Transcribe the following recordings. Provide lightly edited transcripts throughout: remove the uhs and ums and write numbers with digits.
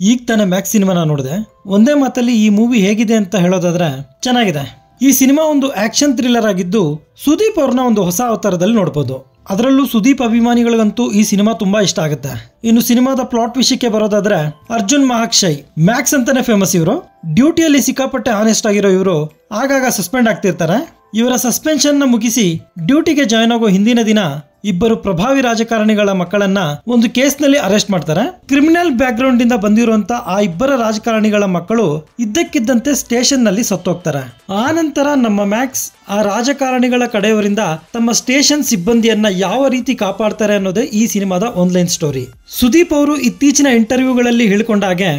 ಈಗ ತಾನೇ ಮ್ಯಾಕ್ಸ್ ಸಿನಿಮಾನ ನೋಡಿದೆ. ಒಂದೇ ಮಾತಲ್ಲಿ ಈ ಮೂವಿ ಹೇಗಿದೆ ಅಂತ ಹೇಳೋದಾದ್ರೆ ಚೆನ್ನಾಗಿದೆ. ಈ ಸಿನಿಮಾ ಒಂದು ಆಕ್ಷನ್ ಥ್ರಿಲ್ಲರ್ ಆಗಿದ್ದು ಸುದೀಪ್ ಅವ್ರನ್ನ ಒಂದು ಹೊಸ ಅವತಾರದಲ್ಲಿ ನೋಡ್ಬೋದು. ಅದರಲ್ಲೂ ಸುದೀಪ್ ಅಭಿಮಾನಿಗಳಿಗಂತೂ ಈ ಸಿನಿಮಾ ತುಂಬಾ ಇಷ್ಟ ಆಗುತ್ತೆ. ಇನ್ನು ಸಿನಿಮಾದ ಪ್ಲಾಟ್ ವಿಷಯಕ್ಕೆ ಬರೋದಾದ್ರೆ ಅರ್ಜುನ್ ಮಹಾಕ್ಷಯ್ ಮ್ಯಾಕ್ಸ್ ಅಂತಾನೆ ಫೇಮಸ್. ಇವರು ಡ್ಯೂಟಿಯಲ್ಲಿ ಸಿಕ್ಕಾಪಟ್ಟೆ ಆನೆಸ್ಟ್ ಆಗಿರೋ ಇವರು ಆಗಾಗ ಸಸ್ಪೆಂಡ್ ಆಗ್ತಿರ್ತಾರೆ. ಇವರ ಸಸ್ಪೆನ್ಷನ್ ನ ಮುಗಿಸಿ ಡ್ಯೂಟಿಗೆ ಜಾಯ್ನ್ ಆಗೋ ಹಿಂದಿನ ದಿನ ಇಬ್ಬರು ಪ್ರಭಾವಿ ರಾಜಕಾರಣಿಗಳ ಮಕ್ಕಳನ್ನ ಒಂದು ಕೇಸ್ನಲ್ಲಿ ಅರೆಸ್ಟ್ ಮಾಡ್ತಾರೆ. ಕ್ರಿಮಿನಲ್ ಬ್ಯಾಕ್ ಗ್ರೌಂಡ್ ಇಂದ ಬಂದಿರುವಂತ ಆ ಇಬ್ಬರ ರಾಜಕಾರಣಿಗಳ ಮಕ್ಕಳು ಇದ್ದಕ್ಕಿದ್ದಂತೆ ಸ್ಟೇಷನ್ ನಲ್ಲಿ ಸತ್ತೋಗ್ತಾರೆ. ಆ ನಂತರ ನಮ್ಮ ಮ್ಯಾಕ್ಸ್ ಆ ರಾಜಕಾರಣಿಗಳ ಕಡೆಯವರಿಂದ ತಮ್ಮ ಸ್ಟೇಷನ್ ಸಿಬ್ಬಂದಿಯನ್ನ ಯಾವ ರೀತಿ ಕಾಪಾಡ್ತಾರೆ ಅನ್ನೋದೇ ಈ ಸಿನಿಮಾದ ಆನ್ಲೈನ್ ಸ್ಟೋರಿ. ಸುದೀಪ್ ಅವರು ಇತ್ತೀಚಿನ ಇಂಟರ್ವ್ಯೂಗಳಲ್ಲಿ ಹೇಳಿಕೊಂಡಾಗೆ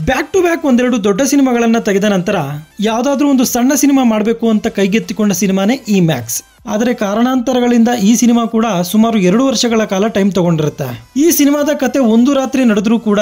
ಬ್ಯಾಕ್ ಟು ಬ್ಯಾಕ್ ಒಂದೆರಡು ದೊಡ್ಡ ಸಿನಿಮಾಗಳನ್ನ ತೆಗೆದ ನಂತರ ಯಾವ್ದಾದ್ರೂ ಒಂದು ಸಣ್ಣ ಸಿನಿಮಾ ಮಾಡಬೇಕು ಅಂತ ಕೈಗೆತ್ತಿಕೊಂಡ ಸಿನಿಮಾನೇ ಈ ಮ್ಯಾಕ್ಸ್. ಆದರೆ ಕಾರಣಾಂತರಗಳಿಂದ ಈ ಸಿನಿಮಾ ಕೂಡ ಸುಮಾರು 2 ವರ್ಷಗಳ ಕಾಲ ಟೈಮ್ ತಗೊಂಡಿರುತ್ತೆ. ಈ ಸಿನಿಮಾದ ಕತೆ ಒಂದು ರಾತ್ರಿ ನಡೆದ್ರೂ ಕೂಡ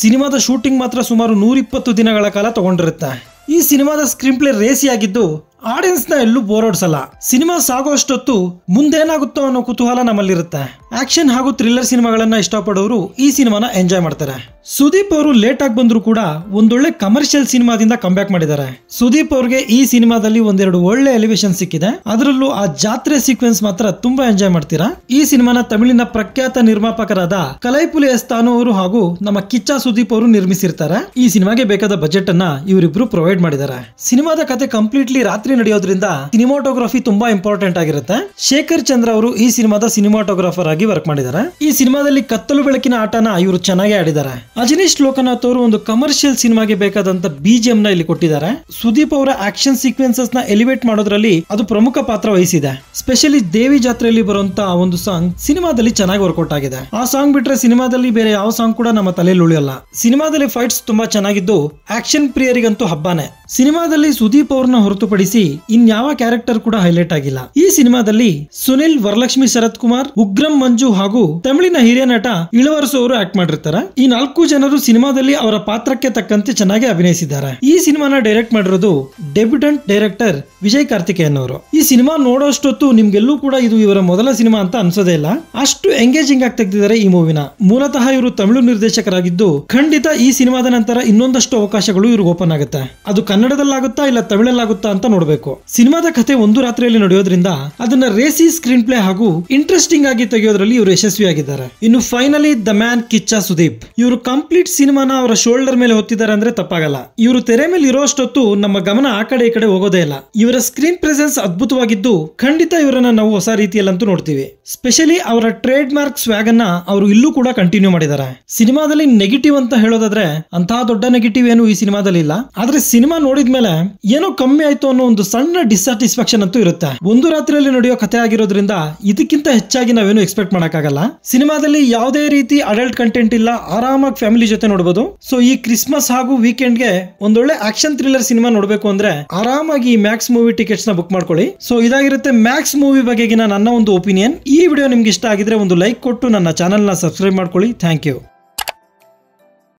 ಸಿನಿಮಾದ ಶೂಟಿಂಗ್ ಮಾತ್ರ ಸುಮಾರು 120 ದಿನಗಳ ಕಾಲ ತಗೊಂಡಿರುತ್ತೆ. ಈ ಸಿನಿಮಾದ ಸ್ಕ್ರೀನ್ ಪ್ಲೇ ರೇಸಿಯಾಗಿದ್ದು ಆಡಿಯನ್ಸ್ ನ ಎಲ್ಲೂ ಬೋರ್ ಹೊಡ್ಸಲ್ಲ. ಸಿನಿಮಾ ಸಾಗೋಷ್ಟೊತ್ತು ಮುಂದೇನಾಗುತ್ತೋ ಅನ್ನೋ ಕುತೂಹಲ ನಮ್ಮಲ್ಲಿರುತ್ತೆ. ಆಕ್ಷನ್ ಹಾಗೂ ಥ್ರಿಲ್ಲರ್ ಸಿನಿಮಾಗಳನ್ನ ಇಷ್ಟಪಡೋರು ಈ ಸಿನಿಮಾನ ಎಂಜಾಯ್ ಮಾಡ್ತಾರೆ. ಸುದೀಪ್ ಅವರು ಲೇಟ್ ಆಗಿ ಬಂದ್ರು ಕೂಡ ಒಂದೊಳ್ಳೆ ಕಮರ್ಷಿಯಲ್ ಸಿನಿಮಾದಿಂದ ಕಂಬ್ಯಾಕ್ ಮಾಡಿದ್ದಾರೆ. ಸುದೀಪ್ ಅವ್ರಿಗೆ ಈ ಸಿನಿಮಾದಲ್ಲಿ ಒಂದೆರಡು ಒಳ್ಳೆ ಎಲಿವೇಶನ್ ಸಿಕ್ಕಿದೆ. ಅದರಲ್ಲೂ ಆ ಜಾತ್ರೆ ಸೀಕ್ವೆನ್ಸ್ ಮಾತ್ರ ತುಂಬಾ ಎಂಜಾಯ್ ಮಾಡ್ತೀರಾ. ಈ ಸಿನಿಮಾನ ತಮಿಳಿನ ಪ್ರಖ್ಯಾತ ನಿರ್ಮಾಪಕರಾದ ಕಲೈಪುಲಿ ಎಸ್ತಾನು ಅವರು ಹಾಗೂ ನಮ್ಮ ಕಿಚ್ಚ ಸುದೀಪ್ ಅವರು ನಿರ್ಮಿಸಿರ್ತಾರೆ. ಈ ಸಿನಿಮಾಗೆ ಬೇಕಾದ ಬಜೆಟ್ ಅನ್ನ ಇವರಿಬ್ರು ಪ್ರೊವೈಡ್ ಮಾಡಿದ್ದಾರೆ. ಸಿನಿಮಾದ ಕತೆ ಕಂಪ್ಲೀಟ್ಲಿ ರಾತ್ರಿ ನಡೆಯೋದ್ರಿಂದ ಸಿನಿಮಾಟೋಗ್ರಫಿ ತುಂಬಾ ಇಂಪಾರ್ಟೆಂಟ್ ಆಗಿರುತ್ತೆ. ಶೇಖರ್ ಚಂದ್ರ ಅವರು ಈ ಸಿನಿಮಾದ ಸಿನಿಮಾಟೋಗ್ರಾಫರ್ ಆಗಿ ವರ್ಕ್ ಮಾಡಿದ್ದಾರೆ. ಈ ಸಿನಿಮಾದಲ್ಲಿ ಕತ್ತಲು ಬೆಳಕಿನ ಆಟನ ಇವರು ಚೆನ್ನಾಗಿ ಆಡಿದ್ದಾರೆ. ಅಜನೀಶ್ ಲೋಕನಾಥ್ ಅವರು ಒಂದು ಕಮರ್ಷಿಯಲ್ ಸಿನಿಮಾಗೆ ಬೇಕಾದಂತ BGM ನ ಇಲ್ಲಿ ಕೊಟ್ಟಿದ್ದಾರೆ. ಸುದೀಪ್ ಅವರ ಆಕ್ಷನ್ ಸೀಕ್ವೆನ್ಸಸ್ ನ ಎಲಿವೇಟ್ ಮಾಡೋದ್ರಲ್ಲಿ ಅದು ಪ್ರಮುಖ ಪಾತ್ರ ವಹಿಸಿದೆ. ಸ್ಪೆಷಲಿ ದೇವಿ ಜಾತ್ರೆಯಲ್ಲಿ ಬರುವಂತ ಒಂದು ಸಾಂಗ್ ಸಿನಿಮಾದಲ್ಲಿ ಚೆನ್ನಾಗಿ ವರ್ಕೌಟ್ ಆಗಿದೆ. ಆ ಸಾಂಗ್ ಬಿಟ್ರೆ ಸಿನಿಮಾದಲ್ಲಿ ಬೇರೆ ಯಾವ ಸಾಂಗ್ ಕೂಡ ನಮ್ಮ ತಲೆಯಲ್ಲಿ ಉಳಿಯಲ್ಲ. ಸಿನಿಮಾದಲ್ಲಿ ಫೈಟ್ಸ್ ತುಂಬಾ ಚೆನ್ನಾಗಿದ್ದು ಆಕ್ಷನ್ ಪ್ರಿಯರಿಗಂತೂ ಹಬ್ಬಾನೆ. ಸಿನಿಮಾದಲ್ಲಿ ಸುದೀಪ್ ಅವ್ರನ್ನ ಹೊರತುಪಡಿಸಿ ಇನ್ಯಾವ ಕ್ಯಾರೆಕ್ಟರ್ ಕೂಡ ಹೈಲೈಟ್ ಆಗಿಲ್ಲ. ಈ ಸಿನಿಮಾದಲ್ಲಿ ಸುನಿಲ್, ವರಲಕ್ಷ್ಮಿ ಶರತ್ ಕುಮಾರ್, ಉಗ್ರಂ ಮಂಜು ಹಾಗೂ ತಮಿಳಿನ ಹಿರಿಯ ನಟ ಇಳವರಸು ಅವರು ಆಕ್ಟ್ ಮಾಡಿರ್ತಾರೆ. ಈ 4 ಜನರು ಸಿನಿಮಾದಲ್ಲಿ ಅವರ ಪಾತ್ರಕ್ಕೆ ತಕ್ಕಂತೆ ಚೆನ್ನಾಗಿ ಅಭಿನಯಿಸಿದ್ದಾರೆ. ಈ ಸಿನಿಮಾನ ಡೈರೆಕ್ಟ್ ಮಾಡಿರೋದು ಡೆಬ್ಯೂಟೆಂಟ್ ಡೈರೆಕ್ಟರ್ ವಿಜಯ್ ಕಾರ್ತಿಕೇಯನ್ ಅವರು. ಈ ಸಿನಿಮಾ ನೋಡೋಷ್ಟೊತ್ತು ನಿಮ್ಗೆಲ್ಲೂ ಕೂಡ ಇದು ಇವರ ಮೊದಲ ಸಿನಿಮಾ ಅಂತ ಅನ್ಸೋದೇ ಇಲ್ಲ. ಅಷ್ಟು ಎಂಗೇಜಿಂಗ್ ಆಗಿ ತೆಗೆದಿದ್ದಾರೆ ಈ ಮೂವಿನ. ಮೂಲತಃ ಇವರು ತಮಿಳು ನಿರ್ದೇಶಕರಾಗಿದ್ದು ಖಂಡಿತ ಈ ಸಿನಿಮಾದ ನಂತರ ಇನ್ನೊಂದಷ್ಟು ಅವಕಾಶಗಳು ಇವ್ರಿಗೆ ಓಪನ್ ಆಗುತ್ತೆ. ಅದು ಕನ್ನಡದಲ್ಲಾಗುತ್ತಾ ಇಲ್ಲ ತಮಿಳಲ್ಲಾಗುತ್ತಾ ಅಂತ ನೋಡ್ಬೇಕು. ಸಿನಿಮಾದ ಕಥೆ ಒಂದು ರಾತ್ರಿಯಲ್ಲಿ ನಡೆಯೋದ್ರಿಂದ ಅದನ್ನ ರೇಸಿ ಸ್ಕ್ರೀನ್ ಪ್ಲೇ ಹಾಗೂ ಇಂಟ್ರೆಸ್ಟಿಂಗ್ ಆಗಿ ತೆಗೆಯೋದ್ರಲ್ಲಿ ಇವರು ಯಶಸ್ವಿಯಾಗಿದ್ದಾರೆ. ಇನ್ನು finally the man Kichcha Sudeep ಇವರು ಕಂಪ್ಲೀಟ್ ಸಿನಿಮಾನ ಅವರ ಶೋಲ್ಡರ್ ಮೇಲೆ ಹೊತ್ತಿದ್ದಾರೆ ಅಂದ್ರೆ ತಪ್ಪಾಗಲ್ಲ. ಇವರು ತೆರೆ ಮೇಲೆ ಇರೋಷ್ಟೊತ್ತು ನಮ್ಮ ಗಮನ ಆ ಕಡೆ ಈ ಕಡೆ ಹೋಗೋದೇ ಇಲ್ಲ. ಇವರ ಸ್ಕ್ರೀನ್ ಪ್ರೆಸೆನ್ಸ್ ಅದ್ಭುತವಾಗಿದ್ದು ಖಂಡಿತ ಇವರನ್ನ ನಾವು ಹೊಸ ರೀತಿಯಲ್ಲಂತೂ ನೋಡ್ತೀವಿ. ಸ್ಪೆಷಲಿ ಅವರ ಟ್ರೇಡ್ ಮಾರ್ಕ್ ಸ್ವ್ಯಾಗ್ ಅನ್ನ ಅವರು ಇಲ್ಲೂ ಕೂಡ ಕಂಟಿನ್ಯೂ ಮಾಡಿದ್ದಾರೆ. ಸಿನಿಮಾದಲ್ಲಿ ನೆಗೆಟಿವ್ ಅಂತ ಹೇಳೋದಾದ್ರೆ ಅಂತಹ ದೊಡ್ಡ ನೆಗೆಟಿವ್ ಏನು ಈ ಸಿನಿಮಾದಲ್ಲಿ ಇಲ್ಲ. ಆದ್ರೆ ಸಿನಿಮಾ ನೋಡಿದ್ಮೇಲೆ ಏನೋ ಕಮ್ಮಿ ಆಯ್ತು ಅನ್ನೋ ಒಂದು ಸಣ್ಣ ಡಿಸ್ಸಾಟಿಸ್ಫ್ಯಾಕ್ಷನ್ ಅಂತೂ ಇರುತ್ತೆ. ಒಂದು ರಾತ್ರಿಯಲ್ಲಿ ನಡೆಯೋ ಕಥೆ ಆಗಿರೋದ್ರಿಂದ ಇದಕ್ಕಿಂತ ಹೆಚ್ಚಾಗಿ ನಾವೇನು ಎಕ್ಸ್ಪೆಕ್ಟ್ ಮಾಡಕ್ಕಾಗಲ್ಲ. ಸಿನಿಮಾದಲ್ಲಿ ಯಾವುದೇ ರೀತಿ ಅಡಲ್ಟ್ ಕಂಟೆಂಟ್ ಇಲ್ಲ. ಆರಾಮಾಗಿ ಫ್ಯಾಮಿಲಿ ಜೊತೆ ನೋಡಬಹುದು. ಸೊ ಈ ಕ್ರಿಸ್ಮಸ್ ಹಾಗೂ ವೀಕೆಂಡ್ಗೆ ಒಂದೊಳ್ಳೆ ಆಕ್ಷನ್ ಥ್ರಿಲ್ಲರ್ ಸಿನಿಮಾ ನೋಡಬೇಕು ಅಂದ್ರೆ ಆರಾಮಾಗಿ ಮ್ಯಾಕ್ಸ್ ಮೂವಿ ಟಿಕೆಟ್ಸ್ ನ ಬುಕ್ ಮಾಡ್ಕೊಳ್ಳಿ. ಸೊ ಇದಾಗಿರುತ್ತೆ ಮ್ಯಾಕ್ಸ್ ಮೂವಿ ಬಗೆಗಿನ ನನ್ನ ಒಂದು ಒಪಿನಿಯನ್. ಈ ವಿಡಿಯೋ ನಿಮ್ಗೆ ಇಷ್ಟ ಆಗಿದ್ರೆ ಒಂದು ಲೈಕ್ ಕೊಟ್ಟು ನನ್ನ ಚಾನೆಲ್ ನ ಸಬ್ಸ್ಕ್ರೈಬ್ ಮಾಡ್ಕೊಳ್ಳಿ. Thank you.